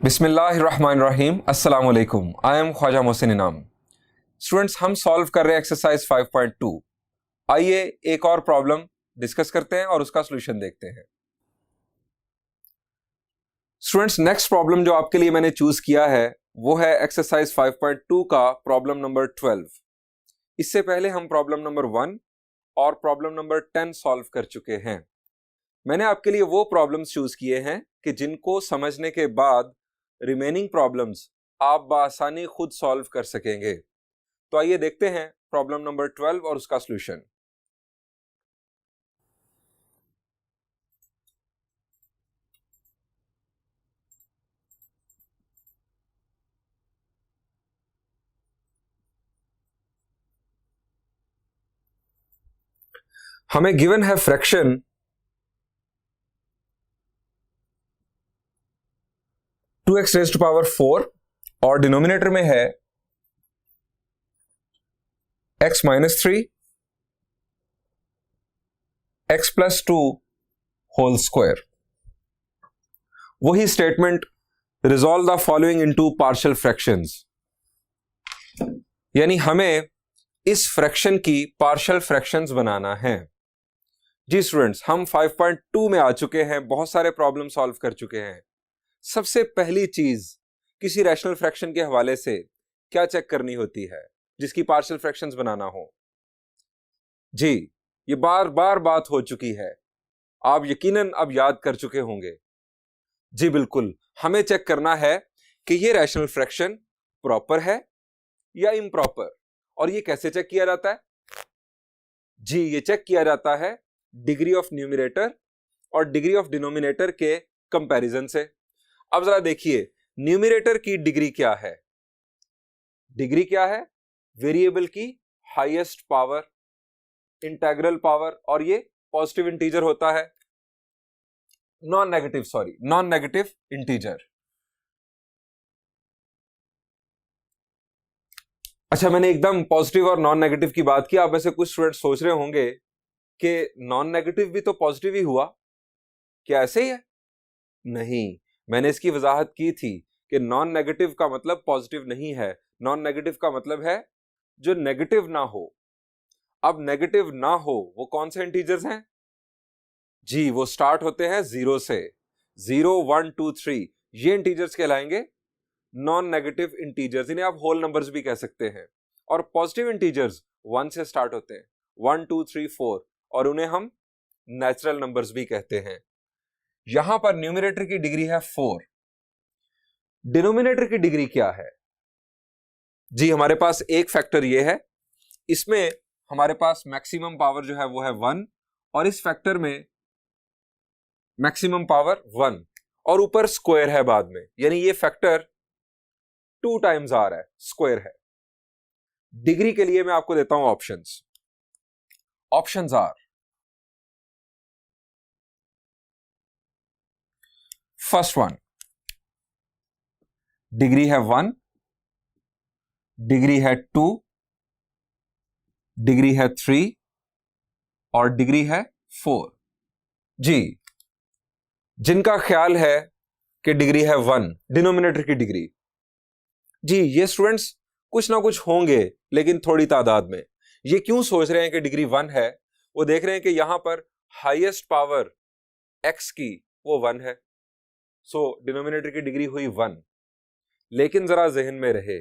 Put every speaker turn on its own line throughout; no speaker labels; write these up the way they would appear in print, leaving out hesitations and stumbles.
बिस्मिल्लाहिर्रहमानिर्रहीम, अस्सलाम वालेकुम। आई एम ख्वाजा मोहसिन इनाम। स्टूडेंट्स, हम सॉल्व कर रहे हैं एक्सरसाइज 5.2। आइए एक और प्रॉब्लम डिस्कस करते हैं और उसका सॉल्यूशन देखते हैं। स्टूडेंट्स, नेक्स्ट प्रॉब्लम जो आपके लिए मैंने चूज किया है वो है एक्सरसाइज 5.2 का प्रॉब्लम नंबर 12। इससे पहले हम प्रॉब्लम नंबर 1 और प्रॉब्लम नंबर 10 सॉल्व कर चुके हैं। मैंने आपके लिए वो प्रॉब्लम्स चूज किए हैं कि जिनको समझने के बाद रिमेनिंग प्रॉब्लम्स आप बआसानी खुद सॉल्व कर सकेंगे। तो आइए देखते हैं प्रॉब्लम नंबर 12 और उसका सॉल्यूशन। हमें गिवन है fraction 2x raise to power 4 और डिनोमिनेटर में है x minus 3 x plus 2 whole square. वही statement, resolve the following into partial fractions, यानी हमें इस फ्रैक्शन की पार्शियल फ्रैक्शंस बनाना है। जी स्टूडेंट्स, हम 5.2 में आ चुके हैं, बहुत सारे प्रॉब्लम सॉल्व कर चुके हैं। सबसे पहली चीज किसी रैशनल फ्रैक्शन के हवाले से क्या चेक करनी होती है जिसकी पार्शियल फ्रैक्शंस बनाना हो? जी, ये बार बार बात हो चुकी है, आप यकीनन अब याद कर चुके होंगे। जी बिल्कुल, हमें चेक करना है कि ये रैशनल फ्रैक्शन प्रॉपर है या इम्प्रॉपर। और ये कैसे चेक किया जाता है? जी, ये चेक किया जाता है डिग्री ऑफ न्यूमरेटर और डिग्री ऑफ डिनोमिनेटर के कंपैरिजन से। अब जरा देखिए, न्यूमरेटर की डिग्री क्या है? डिग्री क्या है? वेरिएबल की हाईएस्ट पावर, इंटेग्रल पावर, और ये पॉजिटिव इंटीजर होता है, नॉन नेगेटिव इंटीजर। अच्छा, मैंने एकदम पॉजिटिव और नॉन नेगेटिव की बात की। आप में से कुछ स्टूडेंट सोच रहे होंगे कि नॉन नेगेटिव भी तो पॉजिटिव ही हुआ, क्या ऐसे ही है? नहीं, मैंने इसकी वजाहत की थी कि नॉन नेगेटिव का मतलब पॉजिटिव नहीं है। नॉन नेगेटिव का मतलब है जो नेगेटिव ना हो। अब नेगेटिव ना हो वो कौन से इंटीजर्स हैं? जी, वो स्टार्ट होते हैं 0 से। 0, 1, 2, 3 ये इंटीजर्स कहलाएंगे नॉन नेगेटिव इंटीजर्स, इन्हें आप होल नंबर्स भी कह सकते हैं। और पॉजिटिव इंटीजर्स 1 से स्टार्ट होते हैं, 1, 2, 3, 4, और उन्हें हम नेचुरल नंबर्स भी कहते हैं। यहां पर न्यूमरेटर की डिग्री है 4। डिनोमिनेटर की डिग्री क्या है? जी, हमारे पास एक फैक्टर ये है, इसमें हमारे पास मैक्सिमम पावर जो है वो है 1, और इस फैक्टर में मैक्सिमम पावर 1 और ऊपर स्क्वायर है बाद में, यानी ये फैक्टर 2 टाइम्स आ रहा है, स्क्वायर है। डिग्री के लिए मैं आपको देता हूं options. Options are, first one, degree है 1, डिग्री है 2, डिग्री है 3 और डिग्री है 4। जी, जिनका ख्याल है कि डिग्री है 1, डिनोमिनेटर की डिग्री, जी ये स्टूडेंट्स कुछ ना कुछ होंगे लेकिन थोड़ी तादाद में। ये क्यों सोच रहे हैं कि डिग्री 1 है? वो देख रहे हैं कि यहां पर हाईएस्ट पावर x की वो 1 है, सो डिनोमिनेटर की डिग्री हुई 1। लेकिन जरा जहन में रहे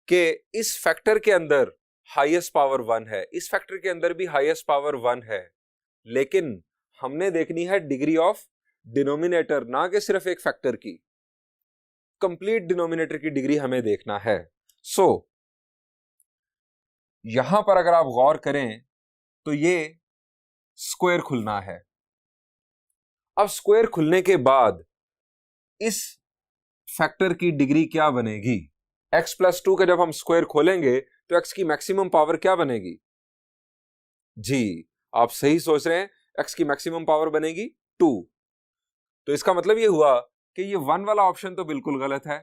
कि इस फैक्टर के अंदर हाईएस्ट पावर 1 है, इस फैक्टर के अंदर भी हाईएस्ट पावर 1 है, लेकिन हमने देखनी है डिग्री ऑफ डिनोमिनेटर, ना कि सिर्फ एक फैक्टर की। कंप्लीट डिनोमिनेटर की डिग्री हमें देखना है। सो यहां पर अगर आप गौर करें तो ये स्क्वायर खुलना है। अब स्क्वायर खुलने के बाद इस फैक्टर की डिग्री क्या बनेगी? x प्लस 2 का जब हम स्क्वायर खोलेंगे तो x की मैक्सिमम पावर क्या बनेगी? जी, आप सही सोच रहे हैं, x की मैक्सिमम पावर बनेगी 2। तो इसका मतलब ये हुआ कि ये 1 वाला ऑप्शन तो बिल्कुल गलत है।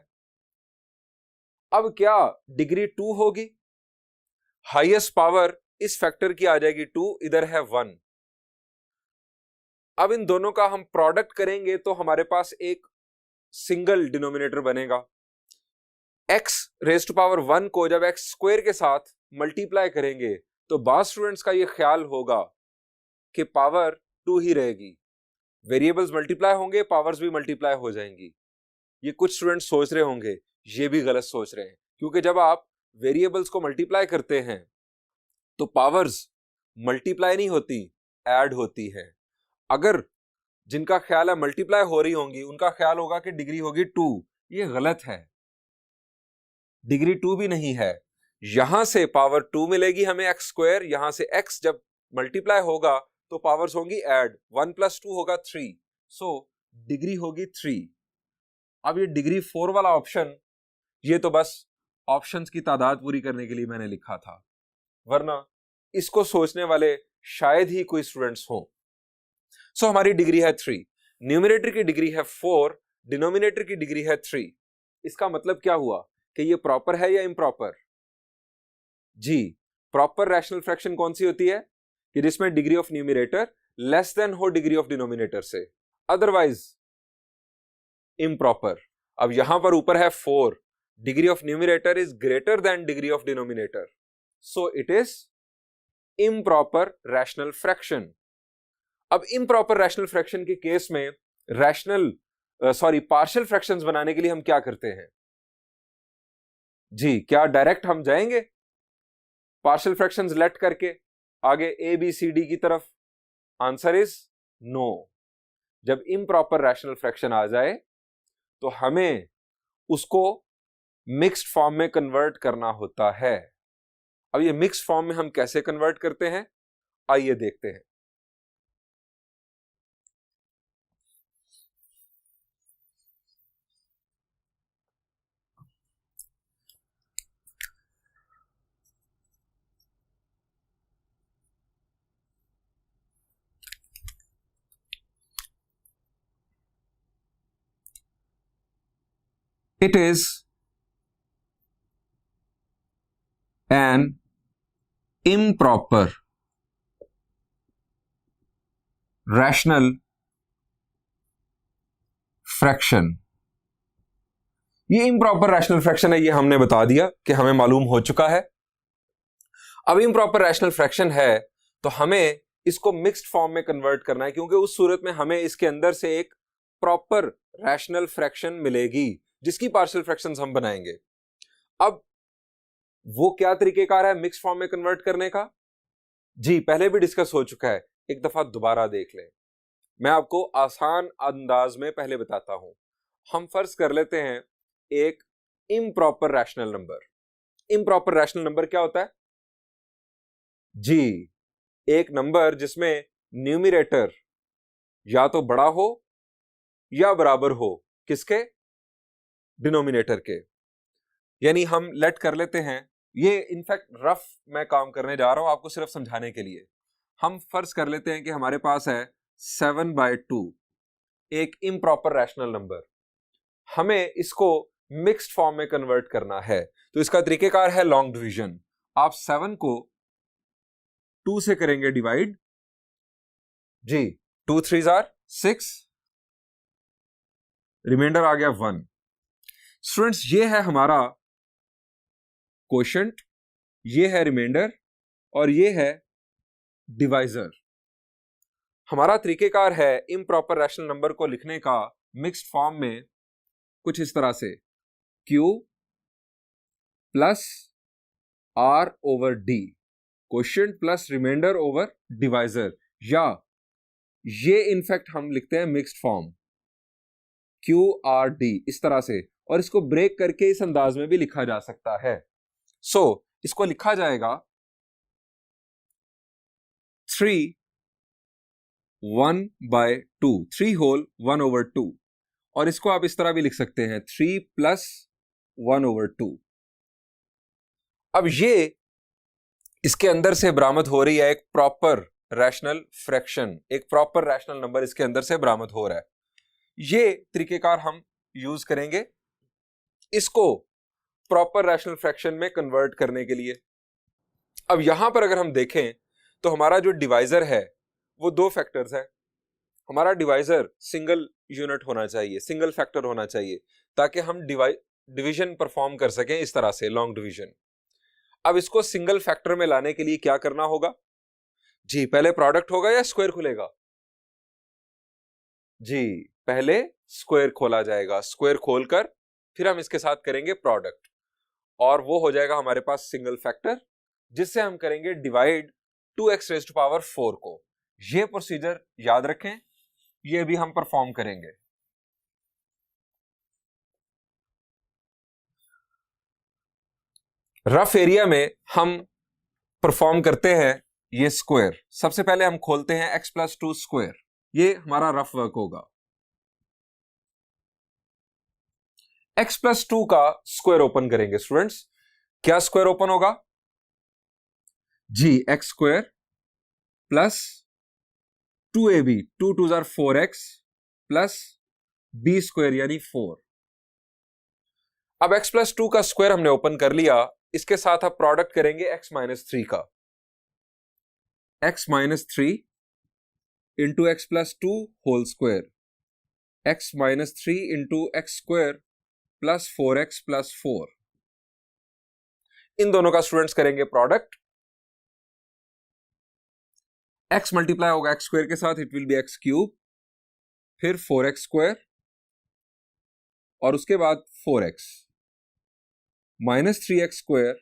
अब क्या डिग्री 2 होगी? हाईएस्ट पावर इस फैक्टर की आ जाएगी 2, इधर है 1। अब इन दोनों का हम प्रोडक्ट करेंगे तो हमारे पास एक सिंगल डिनोमिनेटर बनेगा। x रेज टू पावर 1 को जब x स्क्वायर के साथ मल्टीप्लाई करेंगे तो बाद स्टूडेंट्स का ये ख्याल होगा कि पावर 2 ही रहेगी। वेरिएबल्स मल्टीप्लाई होंगे, पावर्स भी मल्टीप्लाई हो जाएंगी। ये कुछ स्टूडेंट्स सोच रहे होंगे, ये भी गलत सोच रहे हैं, क्योंकि जब आप वेरिएबल्स को मल्टीप्लाई करते हैं तो पावर्स मल्टीप्लाई नहीं होती, ऐड होती है। अगर जिनका ख्याल है मल्टीप्लाई हो रही होंगी, उनका ख्याल होगा कि डिग्री होगी 2। ये गलत है, डिग्री 2 भी नहीं है। यहां से पावर 2 मिलेगी हमें x स्क्वायर, यहां से x जब मल्टीप्लाई होगा तो पावर्स होंगी ऐड, 1 + 2 होगा 3, सो डिग्री होगी 3। अब ये डिग्री 4 वाला ऑप्शन, ये तो बस ऑप्शंस की तादाद पूरी करने के लिए मैंने लिखा था, वरना इसको सोचने वाले शायद ही कोई स्टूडेंट्स हों। सो हमारी डिग्री है 3, न्यूमरेटर की डिग्री है 4, डिनोमिनेटर की डिग्री है 3। इसका मतलब क्या हुआ कि ये प्रॉपर है या इम्प्रॉपर? जी, प्रॉपर रैशनल फ्रैक्शन कौन सी होती है कि जिसमें degree of numerator less than हो डिग्री ऑफ डिनोमिनेटर से, अदरवाइज इम्प्रॉपर। अब यहां पर ऊपर है 4, degree of numerator is greater than degree of denominator, so it is improper rational fraction. अब इम्प्रॉपर रैशनल फ्रैक्शन के केस में पार्शियल फ्रैक्शंस बनाने के लिए हम क्या करते हैं? जी, क्या डायरेक्ट हम जाएंगे पार्शियल फ्रैक्शंस लेट करके आगे ए बी सी डी की तरफ? Answer is no. जब इम्प्रॉपर रैशनल फ्रैक्शन आ जाए तो हमें उसको मिक्स्ड फॉर्म में कन्वर्ट करना होता है। अब ये मिक्स्ड फॉर्म में हम कैसे कन्वर्ट करते हैं, आइए देखते हैं। It is an improper rational fraction। ये इम्प्रॉपर रैशनल फ्रैक्शन है, ये हमने बता दिया कि हमें मालूम हो चुका है। अब इम्प्रॉपर रैशनल फ्रैक्शन है तो हमें इसको मिक्स्ड फॉर्म में कन्वर्ट करना है, क्योंकि उस सूरत में हमें इसके अंदर से एक प्रॉपर रैशनल फ्रैक्शन मिलेगी जिसकी पार्शियल फ्रैक्शंस हम बनाएंगे। अब वो क्या तरीकेकार है मिक्स्ड फॉर्म में कन्वर्ट करने का? जी, पहले भी डिस्कस हो चुका है, एक दफा दोबारा देख लें। मैं आपको आसान अंदाज में पहले बताता हूं। हम फर्ज कर लेते हैं एक improper rational number. Improper rational number क्या होता है? जी, एक नंबर जिसमें न्यूमरेटर या तो बड़ा हो या बराबर हो किसके? डिनोमिनेटर के। यानी हम लेट कर लेते हैं, ये इनफैक्ट रफ मैं काम करने जा रहा हूं आपको सिर्फ समझाने के लिए। हम फर्ज कर लेते हैं कि हमारे पास है 7/2, एक इम्प्रॉपर रैशनल नंबर। हमें इसको मिक्स्ड फॉर्म में कन्वर्ट करना है, तो इसका तरीकेकार है लॉन्ग डिवीजन। आप 7 को 2 से करेंगे डिवाइड। जी, 2 3 6, रिमाइंडर आ गया 1। स्टूडेंट्स, ये है हमारा क्वोशंट, ये है रिमाइंडर और ये है डिवाइजर। हमारा तरीकेकार है इम्प्रॉपर रैशनल नंबर को लिखने का मिक्स्ड फॉर्म में कुछ इस तरह से, Q plus R/D, quotient plus remainder over divisor, या ये इनफैक्ट हम लिखते हैं मिक्स्ड फॉर्म QRD इस तरह से, और इसको ब्रेक करके इस अंदाज में भी लिखा जा सकता है। सो इसको लिखा जाएगा 3 1/2, 3 होल 1/2, और इसको आप इस तरह भी लिख सकते हैं 3 + 1/2। अब ये इसके अंदर से बरामद हो रही है एक प्रॉपर रैशनल फ्रैक्शन, एक प्रॉपर रैशनल नंबर इसके अंदर से बरामद हो रहा है। ये तरीकेकार हम यूज करेंगे इसको प्रॉपर रैशनल फ्रैक्शन में कन्वर्ट करने के लिए। अब यहां पर अगर हम देखें तो हमारा जो डिवाइजर है वो 2 फैक्टर्स है। हमारा डिवाइजर सिंगल यूनिट होना चाहिए, सिंगल फैक्टर होना चाहिए, ताकि हम डिवीजन परफॉर्म कर सकें इस तरह से, लॉन्ग डिवीजन। अब इसको सिंगल फैक्टर में लाने के लिए क्या करना होगा जी? पहले प्रोडक्ट होगा या स्क्वायर खुलेगा जी? पहले स्क्वायर खोला जाएगा, स्क्वायर खोलकर फिर हम इसके साथ करेंगे प्रोडक्ट, और वो हो जाएगा हमारे पास सिंगल फैक्टर, जिससे हम करेंगे divide 2x raise to power 4 को। ये प्रोसीजर याद रखें, ये भी हम परफॉर्म करेंगे। रफ एरिया में हम परफॉर्म करते हैं ये स्क्वायर। सबसे पहले हम खोलते हैं x+2 स्क्वायर, ये हमारा रफ वर्क होगा। x+2 का स्क्वायर ओपन करेंगे स्टूडेंट्स। क्या स्क्वायर ओपन होगा जी? x square plus 2ab, 2 2 jar 4x plus b square यानी 4। अब x+2 का स्क्वायर हमने ओपन कर लिया, इसके साथ आप प्रोडक्ट करेंगे x-3 का। x-3 into x+2 whole square, x-3 into x square plus 4x plus 4। इन दोनों का स्टूडेंट्स करेंगे प्रोडक्ट। x मल्टीप्लाई होगा x स्क्वायर के साथ, it will be x cube, फिर 4x स्क्वायर और उसके बाद 4x minus 3x square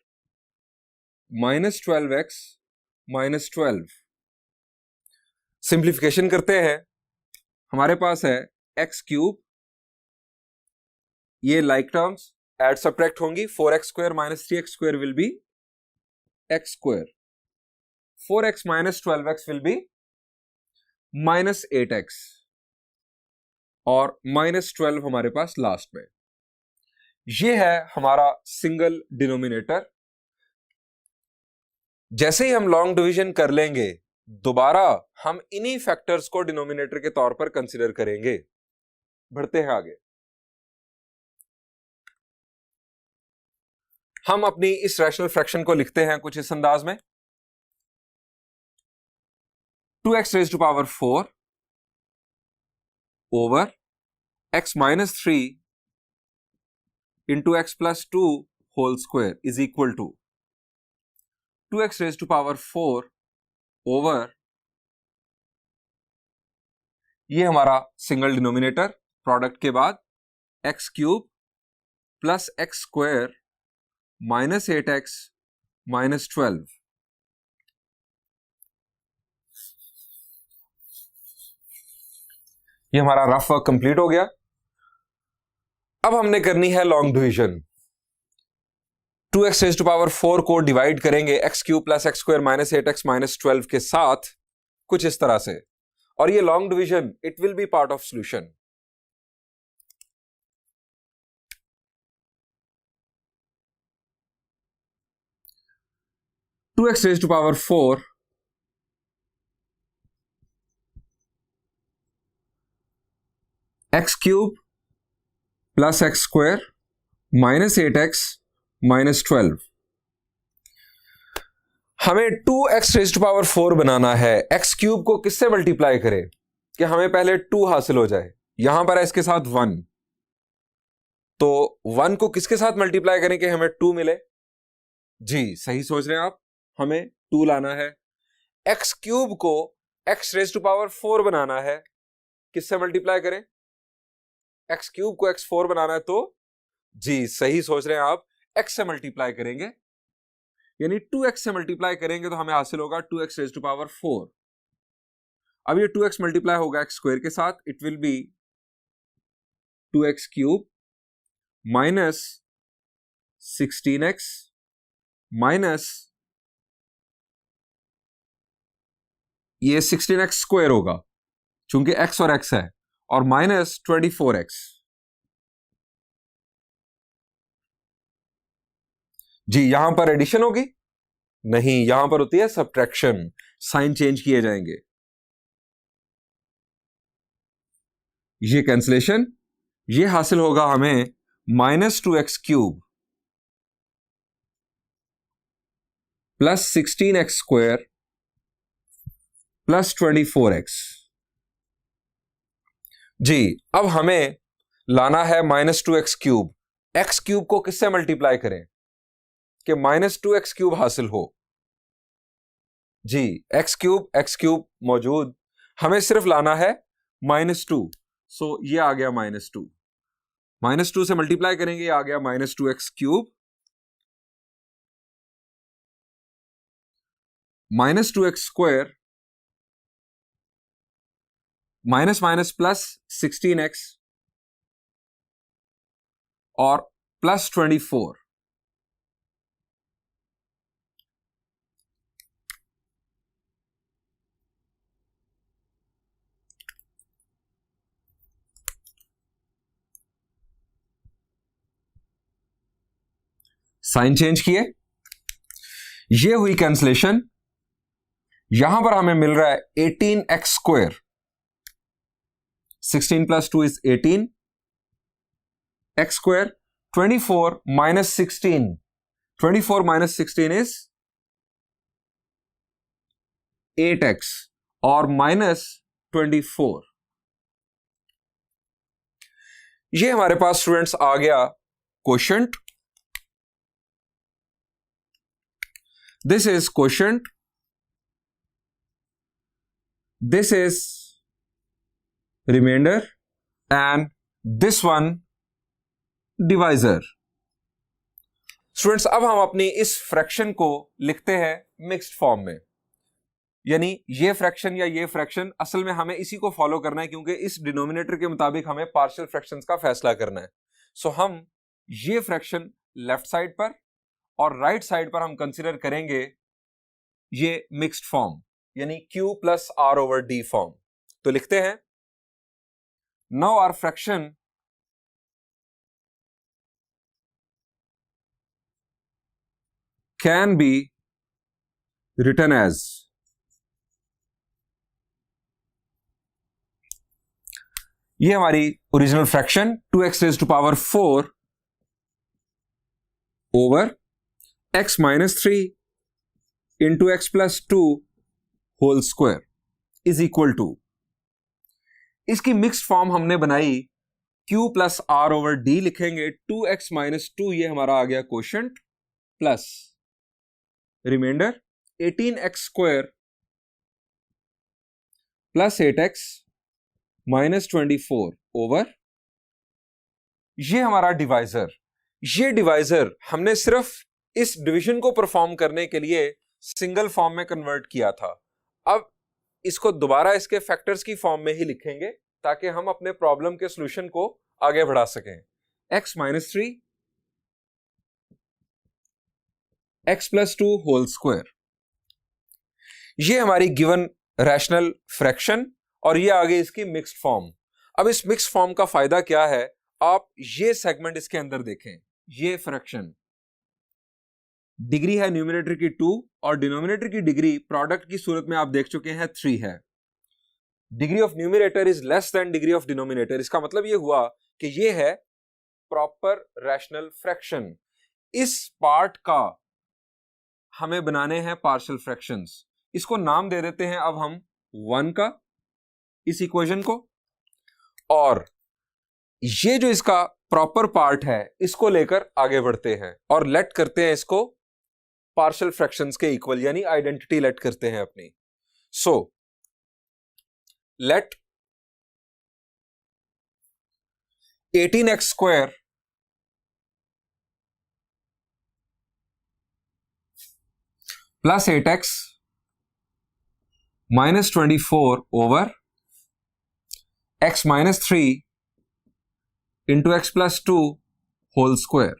minus 12x minus 12। Simplification करते हैं, हमारे पास है x क्यूब, ये लाइक टर्म्स एड सब्ट्रैक्ट होंगी, 4x square minus 3x square will be x square, 4x minus 12x will be minus 8x, और माइनस 12 हमारे पास last में। ये है हमारा सिंगल डिनोमिनेटर। जैसे ही हम लॉन्ग डिवीजन कर लेंगे, दोबारा हम इन्हीं फैक्टर्स को डिनोमिनेटर के तौर पर कंसीडर करेंगे। बढ़ते हैं आगे। हम अपनी इस रैशनल फ्रैक्शन को लिखते हैं कुछ इस अंदाज में, 2x raise to power 4 over x minus 3 into x plus 2 whole square is equal to 2x raise to power 4 over, ये हमारा सिंगल डिनोमिनेटर, प्रोडक्ट के बाद x cube plus x square minus 8x minus 12। ये हमारा rough work complete हो गया। अब हमने करनी है long division. 2x raise to power 4 को डिवाइड करेंगे x cube plus x square minus 8x minus 12 के साथ, कुछ इस तरह से, और ये long division it will be part of solution. Two x raise to power 4 x cube plus x square minus 8x minus 12। हमें 2x रेज़ टू पावर 4 बनाना है। x क्यूब को किससे मल्टीप्लाई करें कि हमें पहले 2 हासिल हो जाए? यहां पर है इसके साथ 1, तो 1 को किसके साथ मल्टीप्लाई करें कि हमें 2 मिले? जी सही सोच रहे हैं आप, हमें 2 लाना है। x क्यूब को x रेज़ टू पावर 4 बनाना है, किससे मल्टीप्लाई करें? x क्यूब को x4 बनाना है, तो जी सही सोच रहे हैं आप, x से मल्टीप्लाई करेंगे, यानी 2x से मल्टीप्लाई करेंगे तो हमें हासिल होगा 2x रेज़ टू पावर 4। अब ये 2x मल्टीप्लाई होगा x स्क्वायर के साथ, it will B 2x cube minus 16x minus, ये 16x स्क्वायर होगा चूंकि x और x है, और माइनस 24x। जी यहां पर एडिशन होगी? नहीं, यहां पर होती है सब्ट्रैक्शन, साइन चेंज किए जाएंगे। ये कैंसलेशन, ये हासिल होगा हमें minus 2x cube plus 16x square plus 24x। जी, अब हमें लाना है -2x³ x³ को किससे मल्टीप्लाई करें कि -2x³ हासिल हो। जी, x³ मौजूद, हमें सिर्फ लाना है -2, सो ये आ गया -2, -2 से मल्टीप्लाई करेंगे, ये आ गया -2x³ -2x² minus minus plus 16x और +24। साइन चेंज किए, ये हुई कैंसलेशन। यहां पर हमें मिल रहा है 18x², 16 + 2 is 18, x², 24 - 16, 24 - 16 is 8x और -24। ये हमारे पास स्टूडेंट्स आ गया quotient. This is quotient, this is remainder and this one divisor। Students अब हम अपनी इस फ्रैक्शन को लिखते हैं मिक्स्ड फॉर्म में, यानी ये फ्रैक्शन या ये फ्रैक्शन, असल में हमें इसी को फॉलो करना है क्योंकि इस डिनोमिनेटर के मुताबिक हमें पार्शियल फ्रैक्शंस का फैसला करना है। सो हम ये फ्रैक्शन लेफ्ट साइड पर और राइट साइड पर हम कंसीडर करेंगे ये मिक्स्ड फॉर्म, यानी Q + R/D फॉर्म। तो लिखते हैं now our fraction can be written as, ये हमारी original fraction 2x⁴ over x - 3 × x + 2 whole square is equal to, इसकी मिक्स्ड फॉर्म हमने बनाई Q + R/D लिखेंगे, 2x - 2 ये हमारा आ गया quotient, plus reminder 18x² + 8x - 24 over, ये हमारा डिवाइजर। ये डिवाइजर हमने सिर्फ इस डिवीजन को परफॉर्म करने के लिए सिंगल फॉर्म में कन्वर्ट किया था। अब इसको दोबारा इसके फैक्टर्स की फॉर्म में ही लिखेंगे ताकि हम अपने प्रॉब्लम के सॉल्यूशन को आगे बढ़ा सकें। x - 3 x + 2 होल स्क्वायर, ये हमारी गिवन रैशनल फ्रैक्शन और ये आगे इसकी मिक्स्ड फॉर्म। अब इस मिक्स्ड फॉर्म का फायदा क्या है, आप ये सेगमेंट इसके अंदर देखें, ये फ्रैक्शन डिग्री है न्यूमरेटर की 2 और डिनोमिनेटर की डिग्री प्रोडक्ट की सूरत में आप देख चुके हैं 3 है। Degree of numerator is less than degree of denominator, इसका मतलब ये हुआ कि ये है प्रॉपर रैशनल फ्रैक्शन। इस पार्ट का हमें बनाने हैं पार्शियल फ्रैक्शंस, इसको नाम दे देते हैं अब हम 1 का, इस इक्वेशन को, और ये जो इसका प्रॉपर पार्ट है इसको लेकर आगे बढ़ते हैं और लेट करते हैं इसको पार्शियल फ्रैक्शंस के इक्वल, यानी आइडेंटिटी लेट करते हैं अपनी। So let 18x² + 8x - 24 over x - 3 × x + 2 whole square.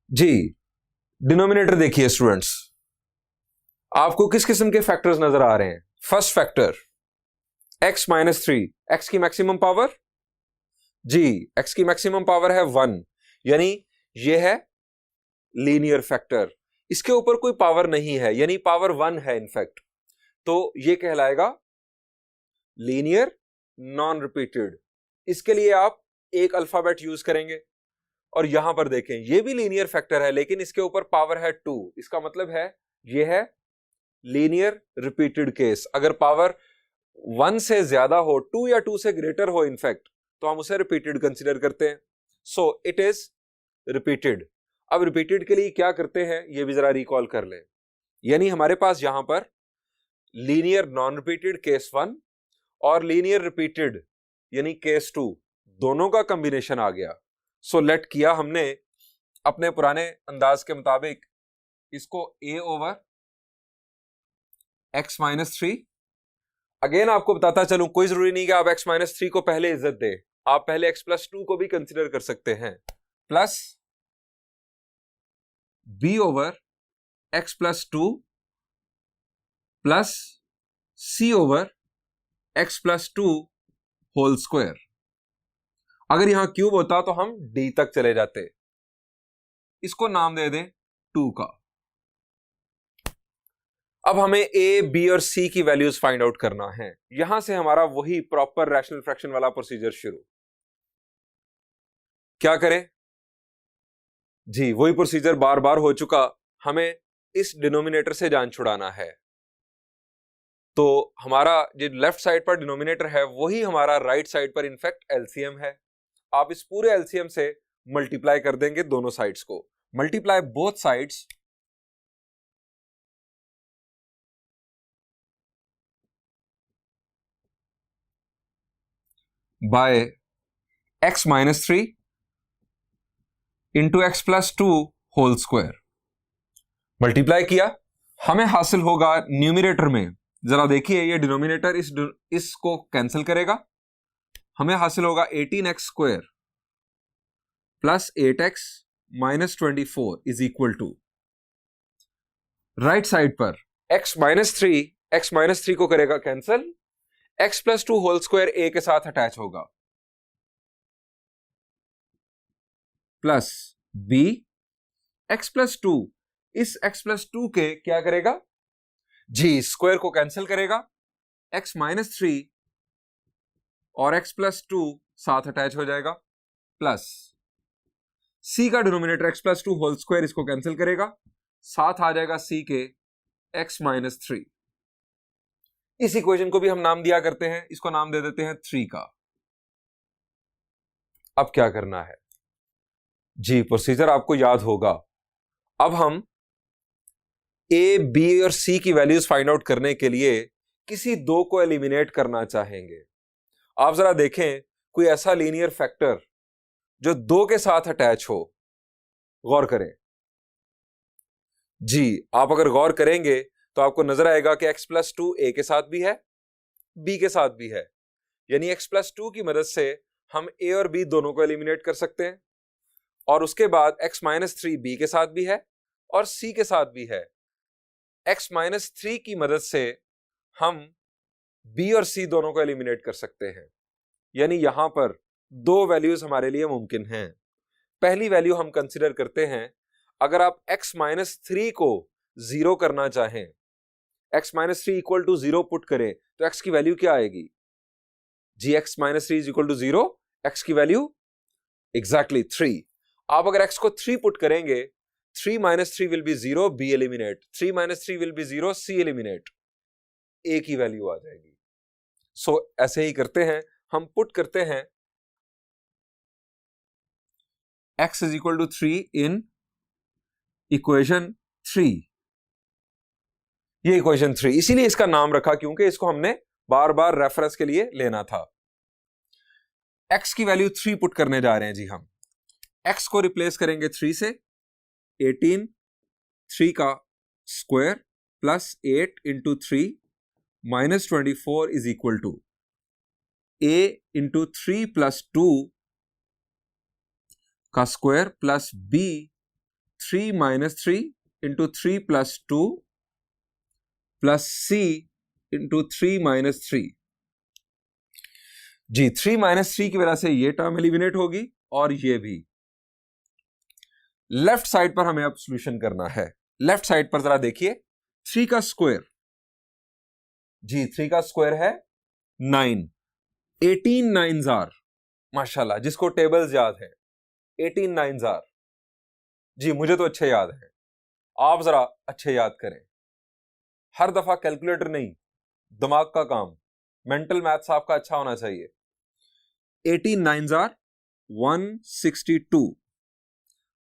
जी, डिनोमिनेटर देखिए स्टूडेंट्स, आपको किस किस्म के फैक्टर्स नजर आ रहे हैं। फर्स्ट फैक्टर x - 3, x की मैक्सिमम पावर, जी x की मैक्सिमम पावर है 1, यानी ये है लीनियर फैक्टर, इसके ऊपर कोई पावर नहीं है, यानी पावर 1 है इनफैक्ट, तो ये कहलाएगा लीनियर नॉन रिपीटेड। इसके लिए आप एक अल्फाबेट यूज करेंगे और यहां पर देखें ये भी लीनियर फैक्टर है लेकिन इसके ऊपर पावर है 2, इसका मतलब है ये है लीनियर रिपीटेड केस। अगर पावर 1 से ज्यादा हो, 2 या 2 से ग्रेटर हो इनफैक्ट, तो हम उसे रिपीटेड कंसीडर करते हैं। So it is repeated. अब रिपीटेड के लिए क्या करते हैं ये भी जरा रिकॉल कर लें। यानी हमारे पास यहां पर लीनियर नॉन रिपीटेड केस 1 और लीनियर रिपीटेड यानी केस 2 दोनों का कॉम्बिनेशन आ गया। सो लेट किया हमने अपने पुराने अंदाज के मुताबिक इसको a over x minus 3। Again आपको बताता चलूं, कोई जरूरी नहीं कि आप x माइनस 3 को पहले इज्जत दे, आप पहले x प्लस 2 को भी कंसिडर कर सकते हैं, plus b over x plus 2 plus c over x plus 2 whole square. अगर यहां क्यूब होता तो हम d तक चले जाते, इसको नाम दे दें 2 का। अब हमें a, b और c की वैल्यूज फाइंड आउट करना है। यहां से हमारा वही प्रॉपर रैशनल फ्रैक्शन वाला प्रोसीजर शुरू। क्या करें जी, वही प्रोसीजर बार बार हो चुका, हमें इस डिनोमिनेटर से जान छुड़ाना है। तो हमारा जो लेफ्ट साइड पर डिनोमिनेटर है वही हमारा राइट साइड पर इनफैक्ट एलसीएम है। आप इस पूरे एलसीएम से मल्टीप्लाई कर देंगे दोनों साइड्स को। Multiply both sides by x minus 3 into x plus 2 whole square. Multiply किया, हमें हासिल होगा न्यूमिनेटर में, जरा देखिए ये डिनोमिनेटर इसको कैंसिल करेगा, हमें हासिल होगा 18x square plus 8x minus 24 is equal to, right side पर x माइनस थ्री को करेगा cancel, x plus 2 whole square a के साथ अटैच होगा, प्लस b x प्लस 2, इस x प्लस 2 के क्या करेगा जी, स्क्वायर को कैंसिल करेगा, x माइनस 3 और x प्लस 2 साथ अटैच हो जाएगा, प्लस c का denominator x plus 2 whole square इसको कैंसिल करेगा, साथ आ जाएगा c के x माइनस 3। इस इक्वेशन को भी हम नाम दिया करते हैं, इसको नाम दे देते हैं 3 का। अब क्या करना है जी, प्रोसीजर आपको याद होगा। अब हम a, b और c की वैल्यूज फाइंड आउट करने के लिए किसी दो को एलिमिनेट करना चाहेंगे। आप जरा देखें कोई ऐसा लीनियर फैक्टर जो 2 के साथ अटैच हो, गौर करें जी। आप अगर गौर करेंगे तो आपको नजर आएगा कि x प्लस 2 a के साथ भी है, b के साथ भी है, यानी x प्लस 2 की मदद से हम a और b दोनों को एलिमिनेट कर सकते हैं। और उसके बाद x माइनस 3 b के साथ भी है और c के साथ भी है। x माइनस 3 की मदद से हम b और c दोनों को एलिमिनेट कर सकते हैं। यानी यहां पर दो वैल्यूज हमारे लिए मुमकिन हैं। पहली वैल्यू हम कंसिडर करते हैं, अगर आप x माइनस 3 को 0 करना चाहें, x minus 3 equal to 0 put करें तो x की वैल्यू क्या आएगी जी, x minus 3 is equal to 0, x की वैल्यू एग्जैक्टली 3। आप अगर x को 3 पुट करेंगे, 3 minus 3 will be 0, b eliminate, 3 minus 3 will be 0, c eliminate, a की वैल्यू आ जाएगी। सो ऐसे ही करते हैं, हम पुट करते हैं x is equal to 3 in equation 3। ये इक्वेशन 3 इसीलिए इसका नाम रखा क्योंकि इसको हमने बार बार रेफरेंस के लिए लेना था। x की वैल्यू 3 पुट करने जा रहे हैं जी हम। x को रिप्लेस करेंगे 3 से, 18 3 का square plus 8 into 3 minus 24 is equal to a into 3 plus 2 का square plus b 3 minus 3 into 3 plus 2 plus c into 3 minus 3 जी। 3 माइनस 3 की वजह से ये टर्म एलिमिनेट होगी और ये भी। लेफ्ट साइड पर हमें अब सॉल्यूशन करना है। लेफ्ट साइड पर जरा देखिए, 3 का स्क्वायर जी, 3 का स्क्वायर है 9, 18 नाइन्स आर, माशाल्लाह जिसको टेबल्स याद है, 18 नाइन्स आर जी, मुझे तो अच्छे याद है, आप जरा अच्छे याद करें। हर दफा कैलकुलेटर नहीं, दिमाग का काम मेंटल मैथ्स आपका अच्छा होना चाहिए। 18 9s are 162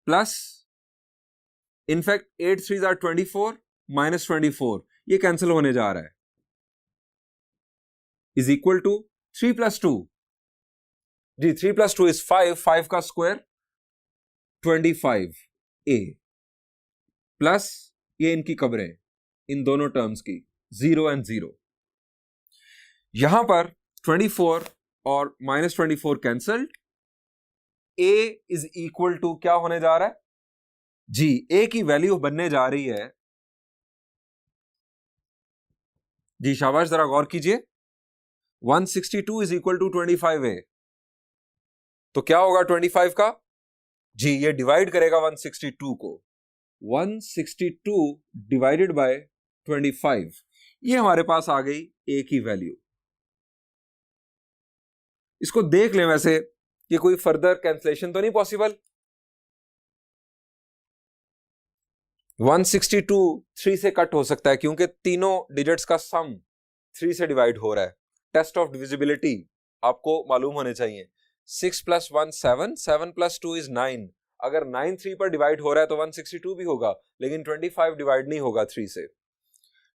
plus in fact 8 3s are 24 minus 24, ये कैंसिल होने जा रहा है, इज इक्वल टू 3 + 2। जी 3 + 2 इज 5, 5 का स्क्वायर 25a प्लस ये इनकी कब्रें इन दोनों टर्म्स की 0 और 0। यहां पर 24 और minus 24 cancelled, a is equal to क्या होने जा रहा है जी, a की वैल्यू बनने जा रही है जी, शाबाश, जरा गौर कीजिए, 162 इज इक्वल टू 25a। तो क्या होगा 25 का जी, ये डिवाइड करेगा 162 को, 162 डिवाइडेड बाय 25, ये हमारे पास आ गई a की वैल्यू। इसको देख लें, वैसे ये कोई फर्दर कैंसलेशन तो नहीं पॉसिबल। 162 3 से कट हो सकता है क्योंकि तीनों डिजिट्स का सम 3 से डिवाइड हो रहा है। टेस्ट ऑफ डिविजिबिलिटी आपको मालूम होने चाहिए। 6 + 1 7, 7 + 2 इज 9। अगर 9 3 पर डिवाइड हो रहा है तो 162 भी होगा, लेकिन 25 डिवाइड नहीं होगा 3 से।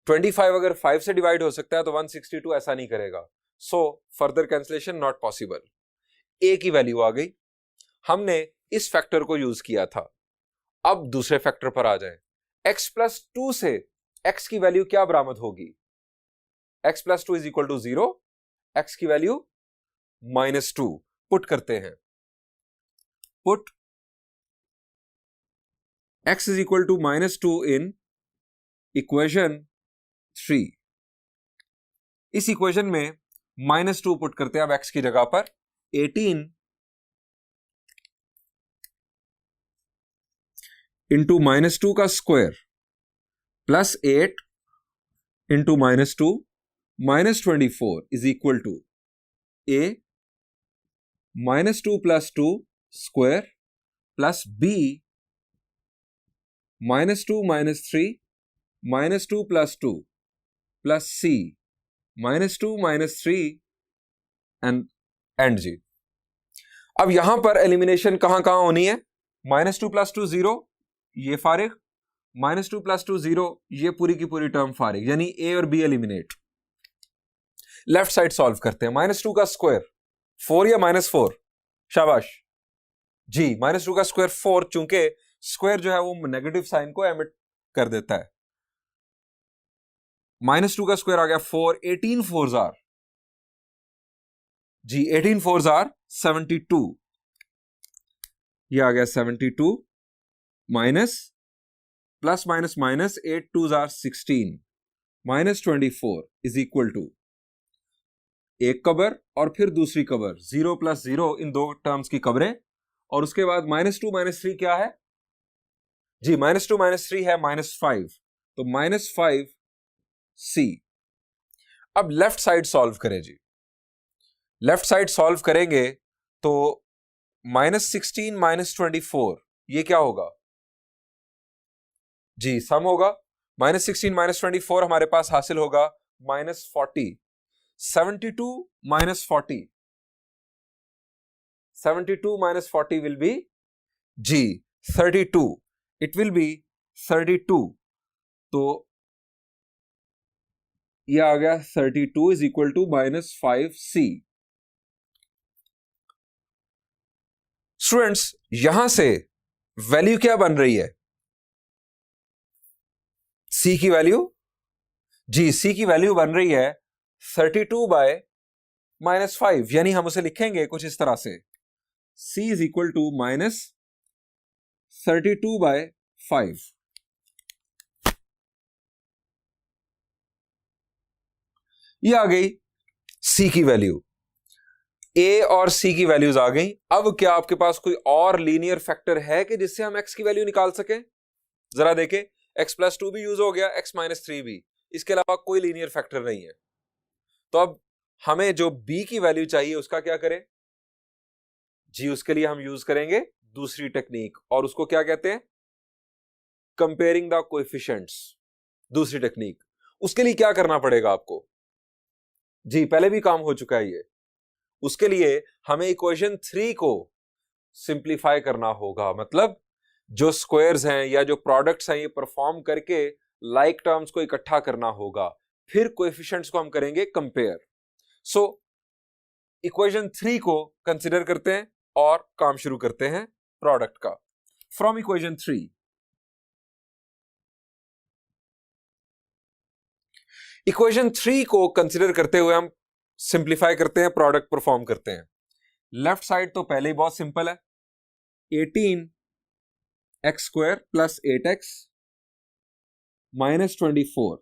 25 अगर 5 से डिवाइड हो सकता है तो 162 ऐसा नहीं करेगा। So further cancellation not possible. A की वैल्यू आ गई, हमने इस फैक्टर को यूज किया था। अब दूसरे फैक्टर पर आ जाएं। x + 2 से x की वैल्यू क्या बरामद होगी? x + 2 = 0, x की वैल्यू -2 पुट करते हैं। पुट x = -2 इन इक्वेशन 3। इस इक्वेशन में -2 पुट करते हैं अब x की जगह पर। 18 इंटू -2 का square plus 8 into -2 -24 is equal to a -2 + 2 square plus b -2 - 3 -2 + 2 plus c -2 - 3 and जी। अब यहां पर एलिमिनेशन कहां कहां होनी है? -2 + 2 0, ये फारिग, -2 + 2 0, ये पूरी की पूरी टर्म फारिग, यानी a और b eliminate. Left side solve करते हैं। -2 का स्क्वायर 4 या -4? शाबाश जी, -2 का स्क्वायर 4, चूंकि स्क्वायर जो है वो नेगेटिव साइन को एमिट कर देता है। -2 का स्क्वायर आ गया 4, 18 4s are ji, 18 4s are 72, ये आ गया 72 minus plus minus minus 8 2s are 16 -24 is equal to एक कबर और फिर दूसरी कबर 0 + 0, इन दो टर्म्स की कबरें, और उसके बाद -2 - 3 क्या है जी? -2 - 3 है -5, तो -5c। अब लेफ्ट साइड सॉल्व करें जी। लेफ्ट साइड सॉल्व करेंगे तो -16 - 24, ये क्या होगा जी? सम होगा। -16 - 24 हमारे पास हासिल होगा -40। 72 - 40, 72 - 40 विल बी जी 32, इट विल बी 32। तो ये आ गया 32 is equal to -5c। Students, यहां से वैल्यू क्या बन रही है? c की वैल्यू जी, c की वैल्यू बन रही है 32 / -5, यानी हम उसे लिखेंगे कुछ इस तरह से, c इज इक्वल टू -32/5। ये आ गई c की वैल्यू। a और c की वैल्यूज आ गई। अब क्या आपके पास कोई और लीनियर फैक्टर है कि जिससे हम x की वैल्यू निकाल सकें? जरा देखें, x + 2 भी यूज हो गया, x - 3 भी, इसके अलावा कोई लीनियर फैक्टर नहीं है। तो अब हमें जो b की वैल्यू चाहिए उसका क्या करें जी? उसके लिए हम यूज करेंगे दूसरी टेक्निक, और उसको क्या कहते हैं? Comparing the coefficients. दूसरी टेक्निक, उसके लिए क्या करना पड़ेगा आपको? जी पहले भी काम हो चुका है ये। उसके लिए हमें इक्वेशन 3 को सिंप्लीफाई करना होगा, मतलब जो स्क्वायर्स हैं या जो प्रोडक्ट्स हैं ये परफॉर्म करके लाइक टर्म्स को इकट्ठा करना होगा, फिर कोएफिशिएंट्स को हम करेंगे कंपेयर। सो इक्वेशन 3 को कंसिडर करते हैं और काम शुरू करते हैं प्रोडक्ट का। फ्रॉम इक्वेशन 3, इक्वेशन 3 को कंसिडर करते हुए हम सिंप्लीफाई करते हैं, प्रोडक्ट परफॉर्म करते हैं। लेफ्ट साइड तो पहले ही बहुत सिंपल है, 18x² plus 8x minus 24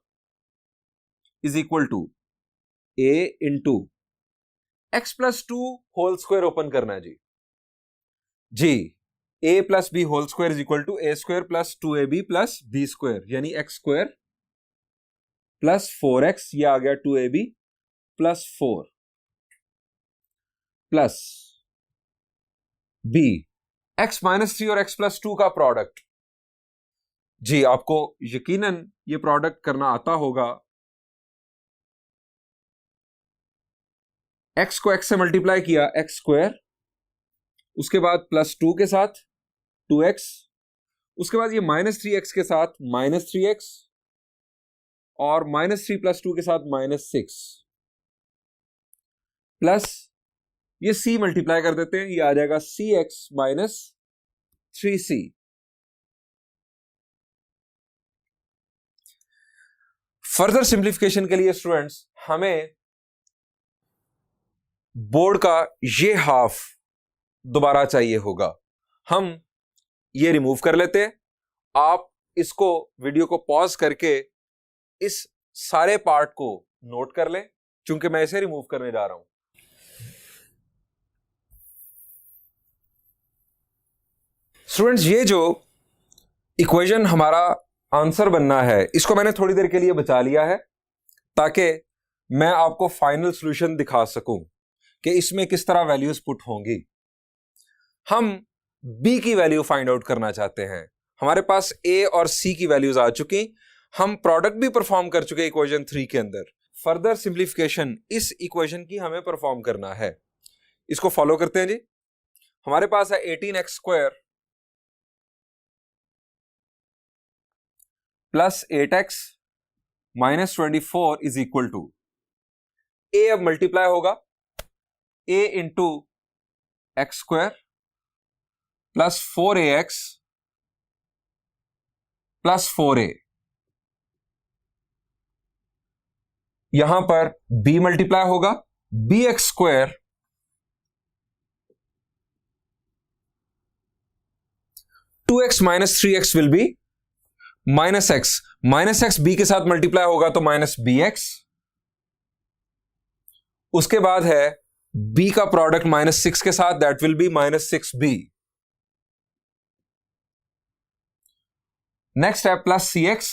is equal to a into x plus 2 whole square open करना है जी a plus b whole square is equal to a square plus 2ab plus b square, यानी x square plus 4x, ये आ गया 2ab plus 4 plus b x minus 3 और x plus 2 का product. जी आपको यकीनन ये प्रोडक्ट करना आता होगा। x को x से मल्टीप्लाई किया x स्क्वायर, उसके बाद प्लस 2 के साथ 2x, उसके बाद ये माइनस 3x के साथ माइनस 3x और माइनस 3 प्लस 2 के साथ माइनस 6 प्लस ये c मल्टीप्लाई कर देते हैं, ये आ जाएगा cx minus 3c। Further simplification के लिए स्टूडेंट्स हमें बोर्ड का ये हाफ दोबारा चाहिए होगा, हम ये रिमूव कर लेते हैं। आप इसको वीडियो को पॉज करके इस सारे पार्ट को नोट कर लें, क्योंकि मैं इसे रिमूव करने जा रहा हूं। स्टूडेंट्स ये जो इक्वेशन हमारा आंसर बनना है, इसको मैंने थोड़ी देर के लिए बचा लिया है ताकि मैं आपको फाइनल सॉल्यूशन दिखा सकूं कि इसमें किस तरह वैल्यूज पुट होंगी। हम b की वैल्यू फाइंड आउट करना चाहते हैं। हमारे पास a और c की वैल्यूज आ चुकी, हम प्रोडक्ट भी परफॉर्म कर चुके इक्वेशन 3 के अंदर। फर्दर सिंप्लीफिकेशन इस इक्वेशन की हमें परफॉर्म करना है, इसको फॉलो करते हैं जी। हमारे पास है 18x² plus 8x minus 24 is equal to a, अब मल्टीप्लाई होगा a into x² plus 4ax plus 4a, यहां पर b मल्टीप्लाई होगा bx² 2x minus 3x will be minus x, minus x b के साथ मल्टीप्लाई होगा तो माइनस bx, उसके बाद है b का प्रोडक्ट माइनस 6 के साथ, that will be minus 6b। Next है प्लस cx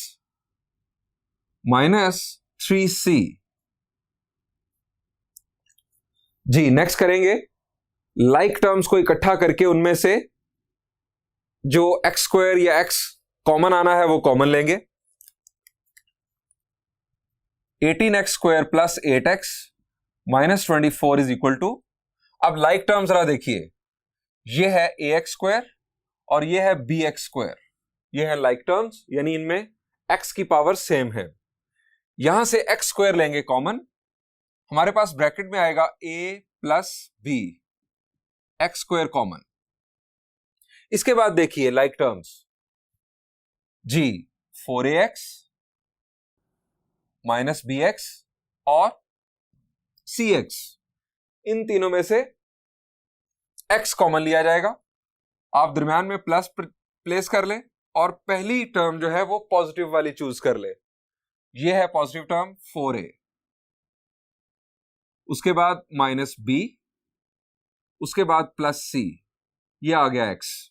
माइनस 3c। जी नेक्स्ट करेंगे लाइक टर्म्स को इकट्ठा करके उनमें से जो x² या x कॉमन आना है वो कॉमन लेंगे। 18x² plus 8x minus 24 is equal to, अब लाइक टर्म जरा देखिए, ये है ax² और ये है bx², ये है लाइक टर्म्स, यानी इनमें x की पावर सेम है। यहां से x² लेंगे कॉमन, हमारे पास ब्रैकेट में आएगा a plus b, x² common. इसके बाद देखिए लाइक टर्म्स जी 4ax माइनस bx और cx, इन तीनों में से x कॉमन लिया जाएगा। आप दरम्यान में प्लस प्लेस कर लें और पहली टर्म जो है वो पॉजिटिव वाली चूज कर ले, ये है पॉजिटिव टर्म 4a, उसके बाद माइनस b, उसके बाद प्लस c, ये आ गया x।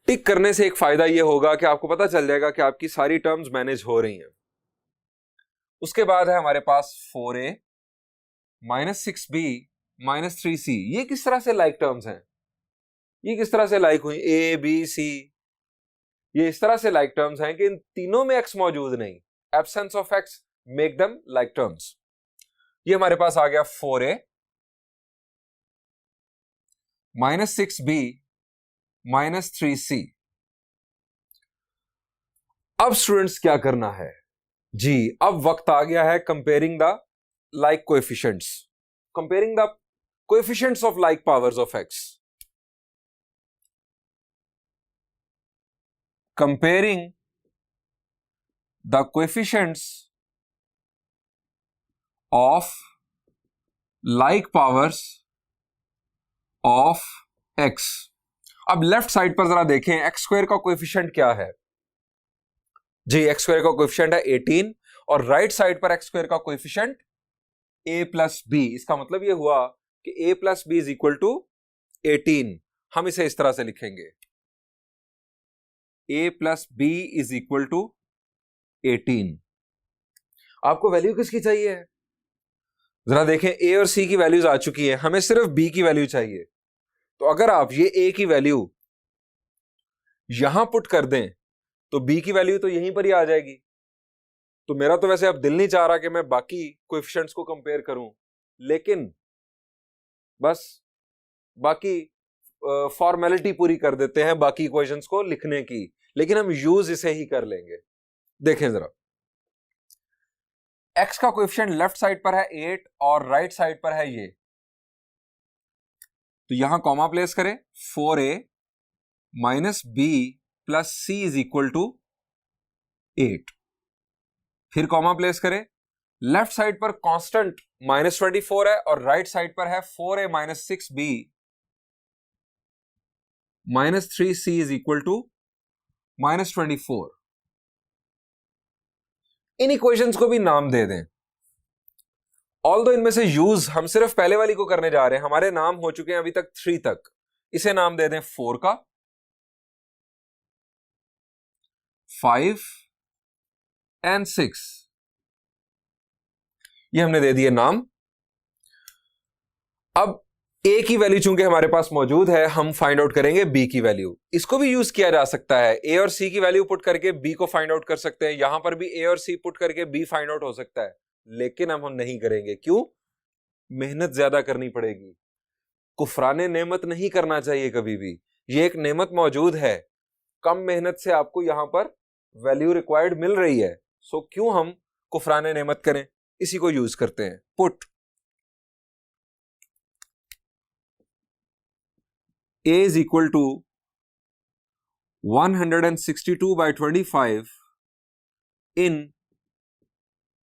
टिक करने से एक फायदा ये होगा कि आपको पता चल जाएगा कि आपकी सारी टर्म्स मैनेज हो रही हैं। उसके बाद है हमारे पास 4a minus 6b minus 3c, ये किस तरह से लाइक टर्म्स हैं, ये किस तरह से लाइक हुई, a b c, ये इस तरह से लाइक टर्म्स हैं कि इन तीनों में x मौजूद नहीं, absence of x make them like terms. ये हमारे पास आ गया 4a minus 6b minus 3c। अब स्टूडेंट्स क्या करना है जी, अब वक्त आ गया है comparing the like coefficients, comparing the coefficients of like powers of x, comparing the coefficients of like powers of x। अब लेफ्ट साइड पर जरा देखें एक्स स्क्वायर का कोएफिशिएंट क्या है जी, एक्स स्क्वायर का कोएफिशिएंट है 18 और राइट साइड पर एक्स स्क्वायर का कोएफिशिएंट a प्लस बी। इसका मतलब ये हुआ कि a plus b is equal to 18। हम इसे इस तरह से लिखेंगे a plus b is equal to 18। आपको वैल्यू किसकी चाहिए है? जरा देखें a और c की वैल्यूज आ चुकी है, हमें सिर्फ b की वैल्यू चाहिए। तो अगर आप ये a की वैल्यू यहां पुट कर दें तो b की वैल्यू तो यहीं पर ही आ जाएगी। तो मेरा तो वैसे अब दिल नहीं चाह रहा कि मैं बाकी कोएफिशिएंट्स को कंपेयर करूं, लेकिन बस बाकी फॉर्मेलिटी पूरी कर देते हैं बाकी इक्वेशंस को लिखने की, लेकिन हम यूज इसे ही कर लेंगे। देखें जरा, x का कोएफिशिएंट लेफ्ट साइड पर है 8 और राइट साइड पर है ये, तो यहां कॉमा प्लेस करें 4a minus b plus c is equal to 8। फिर कॉमा प्लेस करें, लेफ्ट साइड पर कांस्टेंट -24 है और राइट साइड पर है 4a minus 6b minus 3c is equal to -24। इन इक्वेशंस को भी नाम दे दें। ऑल्दो इनमें से यूज हम सिर्फ पहले वाली को करने जा रहे हैं, हमारे नाम हो चुके हैं अभी तक 3 तक। इसे नाम दे दें 4 का, 5 एंड 6, ये हमने दे दिए नाम। अब a की वैल्यू चूंकि हमारे पास मौजूद है, हम फाइंड आउट करेंगे b की वैल्यू। इसको भी यूज किया जा सकता है, a और c की वैल्यू पुट करके b को फाइंड आउट कर सकते हैं। यहां पर भी a और c पुट करके b फाइंड आउट हो सकता है, लेकिन हम नहीं करेंगे। क्यों? मेहनत ज्यादा करनी पड़ेगी। कुफराने नेमत नहीं करना चाहिए कभी भी। ये एक नेमत मौजूद है, कम मेहनत से आपको यहां पर वैल्यू रिक्वायर्ड मिल रही है, सो क्यों हम कुफराने नेमत करें? इसी को यूज करते हैं। Put a is equal to 162 by 25 in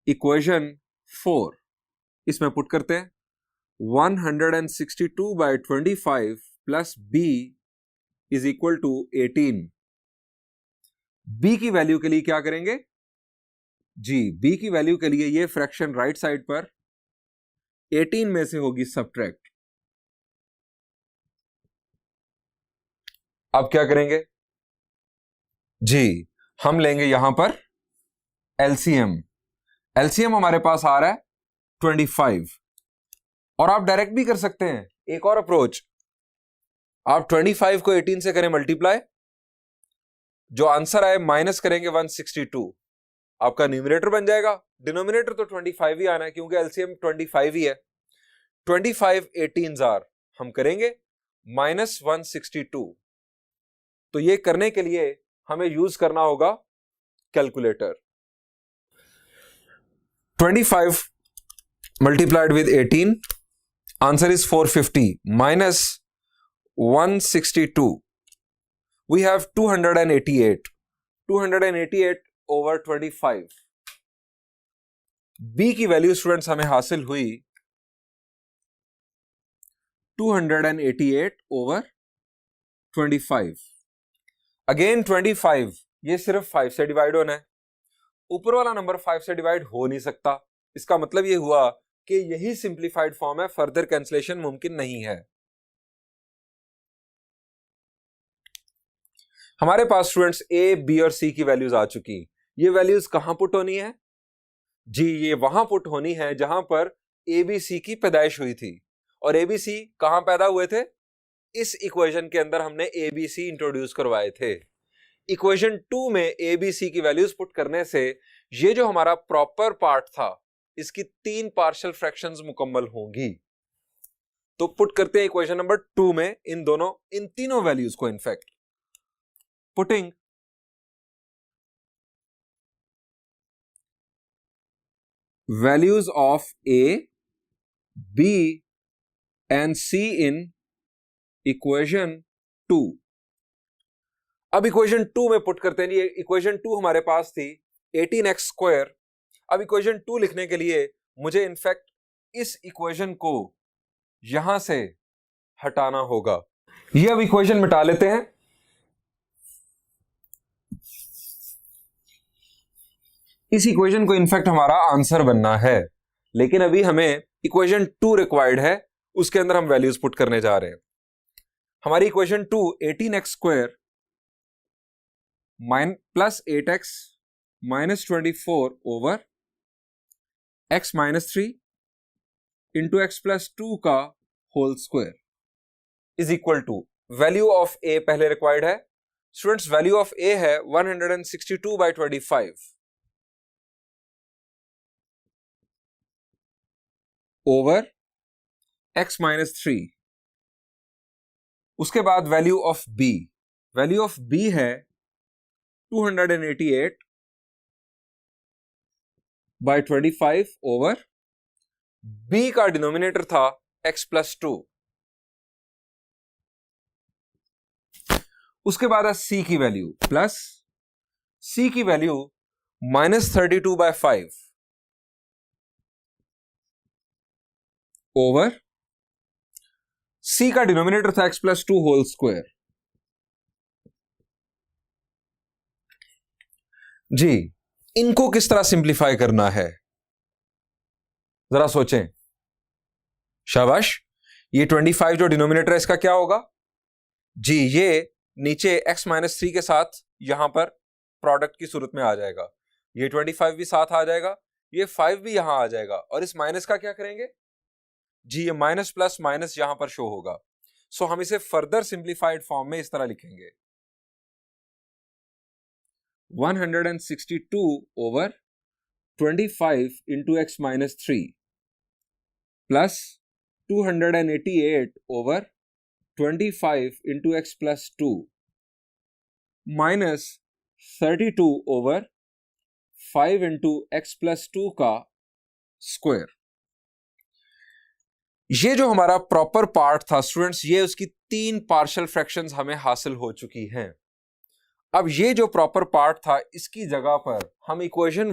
equation 4। इसमें पुट करते हैं 162 by 25 plus b is equal to 18। b की वैल्यू के लिए क्या करेंगे जी? b की वैल्यू के लिए ये फ्रैक्शन राइट साइड पर 18 में से होगी सब्ट्रैक्ट। अब क्या करेंगे जी? हम लेंगे यहां पर एलसीएम। एलसीएम हमारे पास आ रहा है 25, और आप डायरेक्ट भी कर सकते हैं। एक और अप्रोच, आप 25 को 18 से करें मल्टीप्लाई, जो आंसर आए माइनस करेंगे 162, आपका न्यूमरेटर बन जाएगा। डिनोमिनेटर तो 25 ही आना है क्योंकि एलसीएम 25 ही है। 25 18 जार हम करेंगे -162। तो ये करने के लिए हमें यूज करना होगा calculator. 25 multiplied with 18, answer is 450 minus 162, we have 288। 288 over 25। B की वैल्यू स्टूडेंट्स हमें हासिल हुई 288 ओवर 25। अगेन 25, ये सिर्फ 5 से डिवाइड होना है, ऊपर वाला नंबर 5 से डिवाइड हो नहीं सकता। इसका मतलब ये हुआ कि यही सिंप्लीफाइड फॉर्म है, फर्दर कैंसलेशन मुमकिन नहीं है। हमारे पास स्टूडेंट्स ए, बी और सी की वैल्यूज आ चुकी। ये वैल्यूज कहां पुट होनी है जी? ये वहां पुट होनी है जहां पर ए बी सी की पैदाइश हुई थी। और ए बी सी कहां पैदा हुए थे? इस इक्वेशन के अंदर हमने ए बी सी इंट्रोड्यूस करवाए थे। इक्वेशन 2 में ए बी सी की वैल्यूज पुट करने से ये जो हमारा प्रॉपर पार्ट था इसकी 3 पार्शियल फ्रैक्शंस मुकम्मल होंगी। तो पुट करते हैं इक्वेशन नंबर 2 में इन तीनों वैल्यूज को। In fact putting values of a, b and c in equation 2। अब इक्वेशन 2 में पुट करते हैं। ये इक्वेशन 2 हमारे पास थी 18x²। अब इक्वेशन 2 लिखने के लिए मुझे इनफैक्ट इस इक्वेशन को यहां से हटाना होगा। ये अब इक्वेशन मिटा लेते हैं। इस इक्वेशन को इनफैक्ट हमारा आंसर बनना है, लेकिन अभी हमें इक्वेशन 2 रिक्वायर्ड है, उसके अंदर हम वैल्यूज पुट करने जा रहे हैं। हमारी equation 2 18x² plus 8x minus 24 over x minus 3 into x plus 2 का whole square is equal to value of a पहले रिक्वायर्ड है। स्टूडेंट्स, वैल्यू ऑफ ए है 162/25 ओवर x माइनस 3। उसके बाद वैल्यू ऑफ बी है 288/25 ओवर b का denominator था x plus 2। उसके बाद है c की वैल्यू -32/5 ओवर c का डिनोमिनेटर था x प्लस 2 होल स्क्वायर। जी, इनको किस तरह सिंप्लीफाई करना है, जरा सोचें। शाबाश। ये 25 जो डिनोमिनेटर है इसका क्या होगा जी, ये नीचे x माइनस 3 के साथ यहां पर प्रोडक्ट की सूरत में आ जाएगा। ये 25 भी साथ आ जाएगा, ये 5 भी यहां आ जाएगा, और इस माइनस का क्या करेंगे जी, ये माइनस प्लस माइनस यहां पर शो होगा। सो हम इसे फर्दर सिंप्लीफाइड फॉर्म में इस तरह लिखेंगे 162 over 25 into x minus 3 plus 288 over 25 into x plus 2 minus 32 over 5 into x plus 2 का स्क्वायर। ये जो हमारा प्रॉपर पार्ट था स्टूडेंट्स, ये उसकी 3 पार्शियल फ्रैक्शंस हमें हासिल हो चुकी हैं। अब ये जो प्रॉपर पार्ट था इसकी जगह पर हम इक्वेशन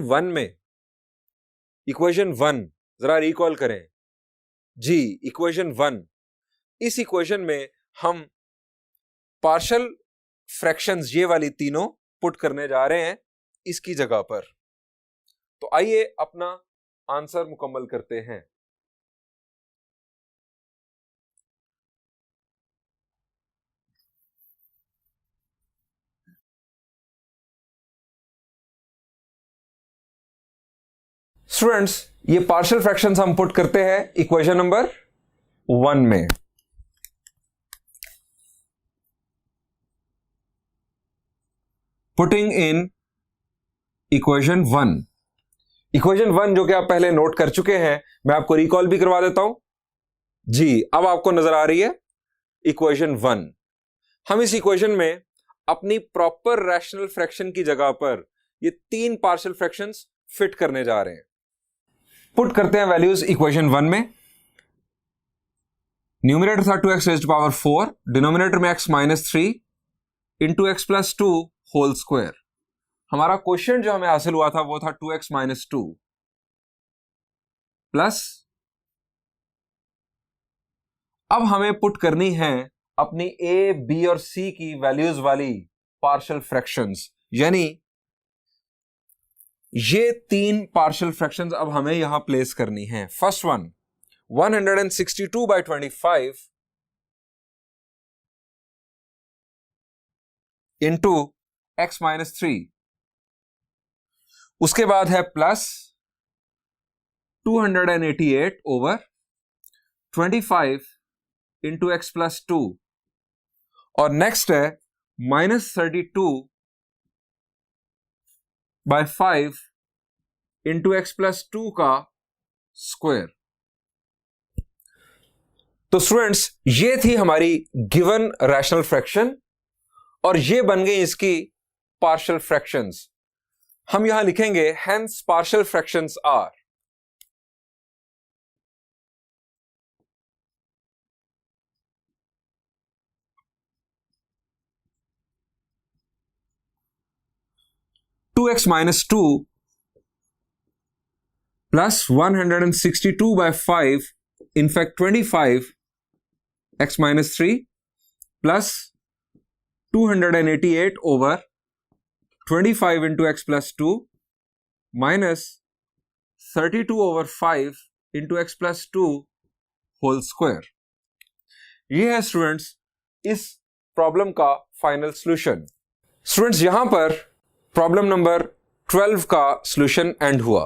1 जरा रिकॉल करें जी, इक्वेशन 1, इस इक्वेशन में हम पार्शियल फ्रैक्शंस ये वाली तीनों पुट करने जा रहे हैं इसकी जगह पर। तो आइए अपना आंसर मुकम्मल करते हैं। स्टूडेंट्स, ये पार्शियल फ्रैक्शंस हम पुट करते हैं इक्वेशन नंबर 1 में। पुटिंग इन इक्वेशन 1 जो कि आप पहले नोट कर चुके हैं, मैं आपको रिकॉल भी करवा देता हूं जी। अब आपको नजर आ रही है इक्वेशन 1। हम इस इक्वेशन में अपनी प्रॉपर रैशनल फ्रैक्शन की जगह पर ये 3 पार्शियल फ्रैक्शंस फिट करने जा रहे हैं। पुट करते हैं वैल्यूज इक्वेशन 1 में। न्यूमरेटर था 2x रेज्ड पावर 4, डिनोमिनेटर में x minus 3 into x plus 2 whole square. हमारा क्वेश्चन जो हमें हासिल हुआ था वो था 2x माइनस 2 प्लस, अब हमें पुट करनी है अपनी a, b और c की वैल्यूज वाली पार्शियल फ्रैक्शंस, यानी ये 3 पार्शियल फ्रैक्शंस अब हमें यहां प्लेस करनी है। First one 162/25 into x minus 3, उसके बाद है plus 288 over 25 into x plus 2, और नेक्स्ट है -32/5 इंटू एक्स प्लस 2 का स्क्वायर। तो स्टूडेंट्स, ये थी हमारी गिवन रैशनल फ्रैक्शन और ये बन गई इसकी पार्शियल फ्रैक्शंस। हम यहां लिखेंगे hence partial fractions are 2x minus 2 plus 162 by 5, in fact 25 x minus 3 plus 288 over 25 into x plus 2 minus 32 over 5 into x plus 2 whole square. ये है स्टूडेंट्स इस प्रॉब्लम का फाइनल सॉल्यूशन। स्टूडेंट्स, यहां पर problem number 12 का solution and हुआ।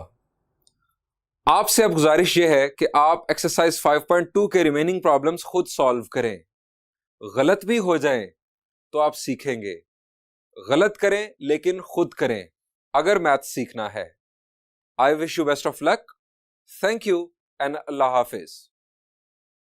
आपसे अब गुजारिश यह है कि आप एक्सरसाइज 5.2 के रिमेनिंग प्रॉब्लम्स खुद सॉल्व करें। गलत भी हो जाएं तो आप सीखेंगे। गलत करें लेकिन खुद करें अगर मैथ सीखना है। I wish you best of luck. Thank you and Allah Hafiz.